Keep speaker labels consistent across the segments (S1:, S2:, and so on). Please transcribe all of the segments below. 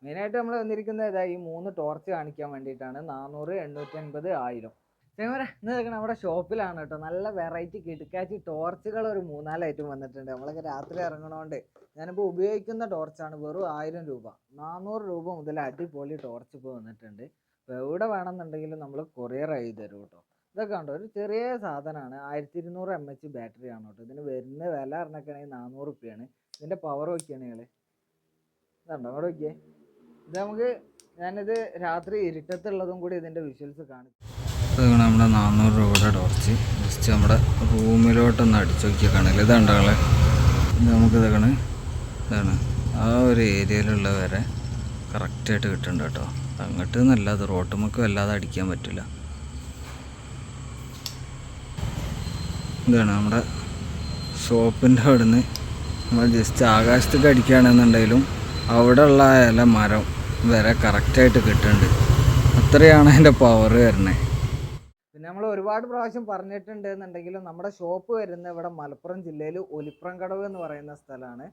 S1: മെയിനായിട്ട് നമ്മൾ വന്നിരിക്കുന്നത് ഈ 3 ടോർച്ച് കാണിക്കാൻ വേണ്ടിയിട്ടാണ്. 400, 850, 1000. ഇന്ന് കേൾക്കണം നമ്മുടെ ഷോപ്പിലാണ് കേട്ടോ. നല്ല വെറൈറ്റി കിടക്കാച്ചി ടോർച്ചുകൾ ഒരു 3-4 ഐറ്റം വന്നിട്ടുണ്ട്. നമ്മളൊക്കെ രാത്രി ഇറങ്ങണോണ്ട് ഞാനിപ്പോൾ ഉപയോഗിക്കുന്ന ടോർച്ചാണ്. വെറും 1000 രൂപ, 400 രൂപ മുതൽ അടിപൊളി ടോർച്ച് ഇപ്പോൾ വന്നിട്ടുണ്ട്. ഇപ്പോൾ എവിടെ വേണമെന്നുണ്ടെങ്കിലും നമ്മൾ കൊറിയർ ആയി തരും കേട്ടോ. ഇതൊക്കെ ഉണ്ടോ, ഒരു ചെറിയ സാധനമാണ്. 1200 mAh ബാറ്ററി ആണ് കേട്ടോ. ഇതിന് വരുന്ന വില പറഞ്ഞിട്ടാണെങ്കിൽ 400 റുപ്യാണ്. ഇതിൻ്റെ പവർ നോക്കിയാണ് നിങ്ങൾ ഇതുണ്ടോ, അവിടെ നോക്കിയേ. ഇത് നമുക്ക് ഞാനിത് രാത്രി ഇരുട്ടത്തുള്ളതും കൂടി ഇതിൻ്റെ വിഷ്വൽസ് കാണിച്ചു.
S2: നമ്മുടെ 400 രൂപയുടെ ടോർച്ച് ജസ്റ്റ് നമ്മുടെ റൂമിലോട്ടൊന്ന് അടിച്ചു നോക്കിയാൽ കാണില്ല. ഇതുണ്ടാകളെ ഇത് നമുക്ക് ഇതാണ് ആ ഒരു ഏരിയയിലുള്ള വരെ കറക്റ്റായിട്ട് കിട്ടുന്നുണ്ട് കേട്ടോ. അങ്ങോട്ട് എന്നല്ല, അത് റോട്ടുമൊക്കെ വല്ലാതെ അടിക്കാൻ പറ്റില്ല. ഇതാണ് നമ്മുടെ ഷോപ്പിൻ്റെ അവിടെ നിന്ന് നമ്മൾ ജസ്റ്റ് ആകാശത്തേക്ക് അടിക്കുകയാണെന്നുണ്ടെങ്കിലും അവിടെ ഉള്ള ഇല മരം വരെ കറക്റ്റായിട്ട് കിട്ടുന്നുണ്ട്. അത്രയാണ് അതിൻ്റെ പവർ വരുന്നത്.
S1: പിന്നെ നമ്മൾ ഒരുപാട് പ്രാവശ്യം പറഞ്ഞിട്ടുണ്ട് എന്നുണ്ടെങ്കിലും നമ്മുടെ ഷോപ്പ് വരുന്നത് ഇവിടെ മലപ്പുറം ജില്ലയിൽ ഒലിപ്രം കടവ് എന്ന് പറയുന്ന സ്ഥലമാണ്.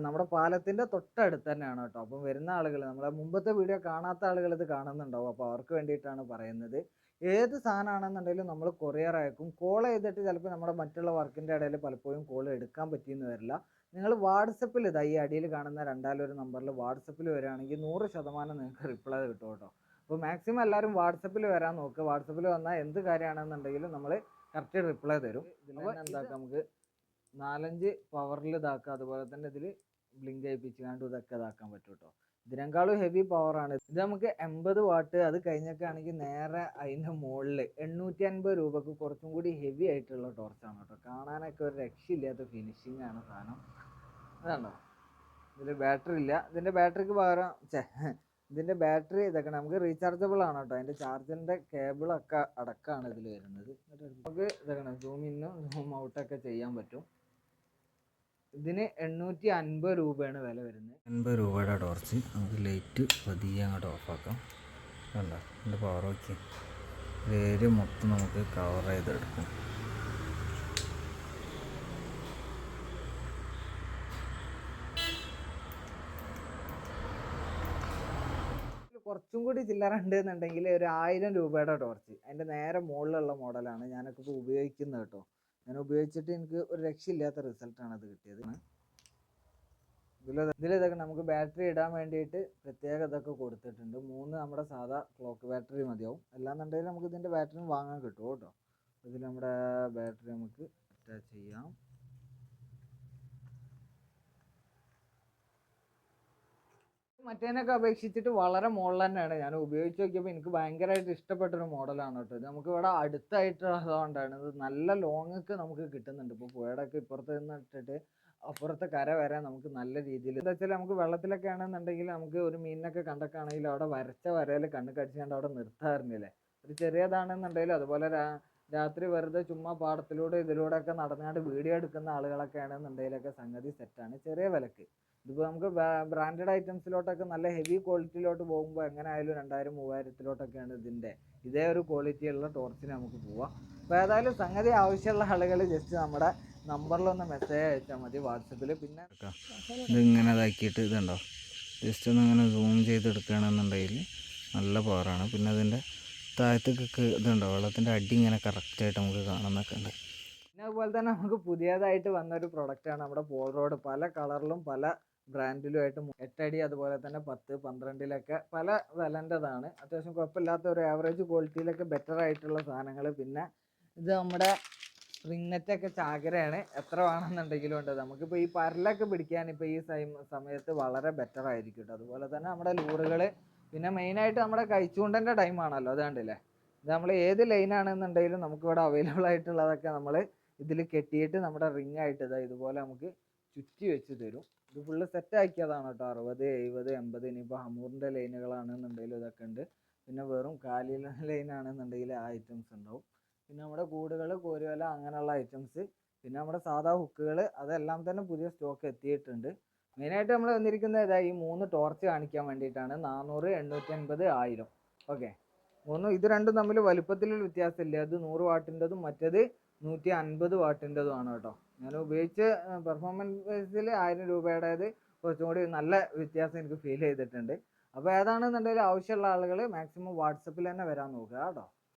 S1: നമ്മുടെ പാലത്തിൻ്റെ തൊട്ടടുത്ത് തന്നെയാണ് കേട്ടോ. അപ്പം വരുന്ന ആളുകൾ, നമ്മളെ മുമ്പത്തെ വീഡിയോ കാണാത്ത ആളുകൾ ഇത് കാണുന്നുണ്ടാവും. അപ്പോൾ അവർക്ക് വേണ്ടിയിട്ടാണ് പറയുന്നത്. ഏത് സാധനമാണെന്നുണ്ടെങ്കിലും നമ്മൾ കൊറിയർ അയക്കും. കോൾ ചെയ്തിട്ട് ചിലപ്പോൾ നമ്മുടെ മറ്റുള്ള വർക്കിൻ്റെ ഇടയിൽ പലപ്പോഴും കോൾ എടുക്കാൻ പറ്റിയെന്ന് വരില്ല. നിങ്ങൾ വാട്സപ്പിൽ ഈ അടിയിൽ കാണുന്ന 2 നമ്പറിൽ വാട്സപ്പിൽ വരികയാണെങ്കിൽ 100% നിങ്ങൾക്ക് റിപ്ലൈ കിട്ടും കേട്ടോ. അപ്പോൾ മാക്സിമം എല്ലാവരും വാട്സപ്പിൽ വരാൻ നോക്കുക. വാട്സപ്പിൽ വന്നാൽ എന്ത് കാര്യമാണെന്നുണ്ടെങ്കിലും നമ്മൾ കറക്റ്റ് റിപ്ലൈ തരും. ഇതിൽ എന്താക്കാം, നമുക്ക് 4-5 പവറിൽ ഇതാക്കാം. അതുപോലെ തന്നെ ഇതിൽ ബ്ലിങ്ക് ചെയ്യിപ്പിച്ചുകൊണ്ട് ഇതൊക്കെ ഇതാക്കാൻ പറ്റും കേട്ടോ. ഇതിനേക്കാളും ഹെവി പവറാണ് ഇത്. നമുക്ക് 80 വാട്ട്, അത് കഴിഞ്ഞൊക്കെ ആണെങ്കിൽ നേരെ അതിൻ്റെ മുകളിൽ 850 രൂപക്ക് കുറച്ചും കൂടി ഹെവി ആയിട്ടുള്ള ടോർച്ചാണ് കേട്ടോ. കാണാനൊക്കെ ഒരു രക്ഷയില്ലാത്ത ഫിനിഷിംഗ് ആണ് സാധനം. അതാണോ, ഇതിൽ ബാറ്ററി ഇല്ല. ഇതിൻ്റെ ബാറ്ററിക്ക് പകരം ഇതിൻ്റെ ബാറ്ററി ഇതൊക്കെ നമുക്ക് റീചാർജബിൾ ആണ് കേട്ടോ. അതിൻ്റെ ചാർജറിൻ്റെ കേബിളൊക്കെ അടക്കമാണ് ഇതിൽ വരുന്നത്. നമുക്ക് ഇതൊക്കെ സൂം ഇന്നും സൂം ഔട്ടൊക്കെ ചെയ്യാൻ പറ്റും. ഇതിന് 850 രൂപയാണ് വില വരുന്നത്.
S2: 80 രൂപയുടെ ടോർച്ച്. നമുക്ക് ലൈറ്റ് പതിയെ അങ്ങോട്ട് ഓഫാക്കാം. കണ്ടോ എൻ്റെ പവർ നോക്കി. ഏരിയ മൊത്തം നമുക്ക് കവർ ചെയ്തെടുക്കും.
S1: കുറച്ചും കൂടി ചില്ലറ ഉണ്ട് എന്നുണ്ടെങ്കിൽ ഒരു 1000 രൂപയുടെ ടോർച്ച്, അതിൻ്റെ നേരെ മുകളിലുള്ള മോഡലാണ് ഞാനൊക്കെ ഇപ്പോൾ ഉപയോഗിക്കുന്നത് കേട്ടോ. ഞാൻ ഉപയോഗിച്ചിട്ട് എനിക്ക് ഒരു രക്ഷയില്ലാത്ത റിസൾട്ടാണ് അത് കിട്ടിയത്. ഇതിലിതൊക്കെ നമുക്ക് ബാറ്ററി ഇടാൻ വേണ്ടിയിട്ട് പ്രത്യേക ഇതൊക്കെ കൊടുത്തിട്ടുണ്ട്. 3 നമ്മുടെ സാധാ ക്ലോക്ക് ബാറ്ററി മതിയാവും. അല്ലാന്നുണ്ടെങ്കിൽ നമുക്ക് ഇതിൻ്റെ ബാറ്ററി വാങ്ങാൻ കിട്ടും കേട്ടോ. ഇതിൽ നമ്മുടെ ബാറ്ററി നമുക്ക് അറ്റാച്ച് ചെയ്യാം. മറ്റേനൊക്കെ അപേക്ഷിച്ചിട്ട് വളരെ മോഡൽ തന്നെയാണ്. ഞാൻ ഉപയോഗിച്ച് നോക്കിയപ്പോൾ എനിക്ക് ഭയങ്കരമായിട്ട് ഇഷ്ടപ്പെട്ടൊരു മോഡലാണ് കേട്ടോ. ഇത് നമുക്ക് ഇവിടെ അടുത്തായിട്ടുള്ളതുകൊണ്ടാണ് ഇത് നല്ല ലോങ്ങൊക്കെ നമുക്ക് കിട്ടുന്നുണ്ട്. ഇപ്പോൾ പുഴയുടെയൊക്കെ ഇപ്പുറത്ത് നിന്ന് ഇട്ടിട്ട് അപ്പുറത്തെ കര വരെ നമുക്ക് നല്ല രീതിയിൽ, എന്താ വെച്ചാൽ നമുക്ക് വെള്ളത്തിലൊക്കെ ആണെന്നുണ്ടെങ്കിൽ നമുക്ക് ഒരു മീനിനൊക്കെ കണ്ടൊക്കെയാണെങ്കിൽ അവിടെ വരച്ച വരയിൽ കണ്ണ് കടിച്ചുകൊണ്ട് അവിടെ നിർത്താറുന്നില്ലേ. ഒരു ചെറിയതാണെന്നുണ്ടെങ്കിലും അതുപോലെ രാത്രി വെറുതെ ചുമ്മാ പാടത്തിലൂടെ ഇതിലൂടെയൊക്കെ നടന്നുകൊണ്ട് വീഡിയോ എടുക്കുന്ന ആളുകളൊക്കെ ആണെന്നുണ്ടെങ്കിലൊക്കെ സംഗതി സെറ്റാണ് ചെറിയ വിലക്ക്. ഇതിപ്പോൾ നമുക്ക് ബ്രാൻഡഡ് ഐറ്റംസിലോട്ടൊക്കെ നല്ല ഹെവി ക്വാളിറ്റിയിലോട്ട് പോകുമ്പോൾ എങ്ങനെ ആയാലും 2000-3000 ഇതിൻ്റെ ഇതേ ഒരു ക്വാളിറ്റിയുള്ള ടോർച്ചിന് നമുക്ക് പോവാം. അപ്പോൾ ഏതായാലും സംഗതി ആവശ്യമുള്ള ആളുകൾ ജസ്റ്റ് നമ്മുടെ നമ്പറിലൊന്ന് മെസ്സേജ് അയച്ചാൽ മതി വാട്സപ്പിൽ. പിന്നെ
S2: ഇതിങ്ങനെ ഇതാക്കിയിട്ട് ഇതുണ്ടോ, ജസ്റ്റ് ഒന്ന് ഇങ്ങനെ സൂം ചെയ്തെടുക്കുകയാണെന്നുണ്ടെങ്കിൽ നല്ല പവറാണ്. പിന്നെ അതിൻ്റെ താഴത്തേക്കൊക്കെ ഇതുണ്ടോ, വെള്ളത്തിൻ്റെ അടി ഇങ്ങനെ കറക്റ്റായിട്ട് നമുക്ക് കാണുന്നൊക്കെ ഉണ്ട്.
S1: പിന്നെ അതുപോലെ തന്നെ നമുക്ക് പുതിയതായിട്ട് വന്നൊരു പ്രൊഡക്റ്റാണ് നമ്മുടെ പോൾ റോഡ്. പല കളറിലും പല ബ്രാൻഡിലുമായിട്ട് 8 അടി, അതുപോലെ തന്നെ 10, 12 പല വിലൻ്റെതാണ്. അത്യാവശ്യം കുഴപ്പമില്ലാത്ത ഒരു ആവറേജ് ക്വാളിറ്റിയിലൊക്കെ ബെറ്റർ ആയിട്ടുള്ള സാധനങ്ങൾ. പിന്നെ ഇത് നമ്മുടെ സ്പ്രിംഗ് നെറ്റൊക്കെ ചാകരയാണ്. എത്ര വേണമെന്നുണ്ടെങ്കിലും ഉണ്ട്. നമുക്കിപ്പോൾ ഈ പരലൊക്കെ പിടിക്കാൻ ഇപ്പോൾ ഈ സമയത്ത് വളരെ ബെറ്റർ ആയിരിക്കും കേട്ടോ. അതുപോലെ തന്നെ നമ്മുടെ ലൂറുകൾ, പിന്നെ മെയിനായിട്ട് നമ്മുടെ കഴിച്ചുകൊണ്ടൻ്റെ ടൈമാണല്ലോ. അത് കണ്ടില്ലേ, ഇത് നമ്മൾ ഏത് ലൈനാണെന്നുണ്ടെങ്കിലും നമുക്കിവിടെ അവൈലബിൾ ആയിട്ടുള്ളതൊക്കെ നമ്മൾ ഇതിൽ കെട്ടിയിട്ട് നമ്മുടെ റിംഗ് ആയിട്ട് ഇതുപോലെ നമുക്ക് ചുറ്റി വെച്ച് തരും. ഇത് ഫുള്ള് സെറ്റാക്കിയതാണ് കേട്ടോ. 60, 70, 80 ഇനിയിപ്പോൾ ഹമൂറിൻ്റെ ലൈനുകളാണെന്നുണ്ടെങ്കിലും ഇതൊക്കെ ഉണ്ട്. പിന്നെ വെറും കാലി ലൈനാണെന്നുണ്ടെങ്കിൽ ആ ഐറ്റംസ് ഉണ്ടാവും. പിന്നെ നമ്മുടെ കൂടുകൾ, കോരുവല, അങ്ങനെയുള്ള ഐറ്റംസ്, പിന്നെ നമ്മുടെ സാധാ ഹുക്കുകൾ, അതെല്ലാം തന്നെ പുതിയ സ്റ്റോക്ക് എത്തിയിട്ടുണ്ട്. മെയിനായിട്ട് നമ്മൾ വന്നിരിക്കുന്നത് ഈ 3 ടോർച്ച് കാണിക്കാൻ വേണ്ടിയിട്ടാണ്. 400, 850, 1000. ഓക്കെ, ഇത് രണ്ടും തമ്മിൽ വലുപ്പത്തിലൊരു വ്യത്യാസമില്ല. അത് 100 വാട്ടിൻ്റെതും മറ്റേത് 150 വാട്ടിൻ്റെതുമാണ് കേട്ടോ. ഞാൻ ഉപയോഗിച്ച് പെർഫോമൻസ് ബേസിൽ 1000 രൂപയുടേത് കുറച്ചും കൂടി നല്ല വ്യത്യാസം എനിക്ക് ഫീൽ ചെയ്തിട്ടുണ്ട്. അപ്പോൾ ഏതാണെന്നുണ്ടെങ്കിൽ ആവശ്യമുള്ള ആളുകൾ മാക്സിമം വാട്സപ്പിൽ തന്നെ വരാൻ നോക്കുക കേട്ടോ.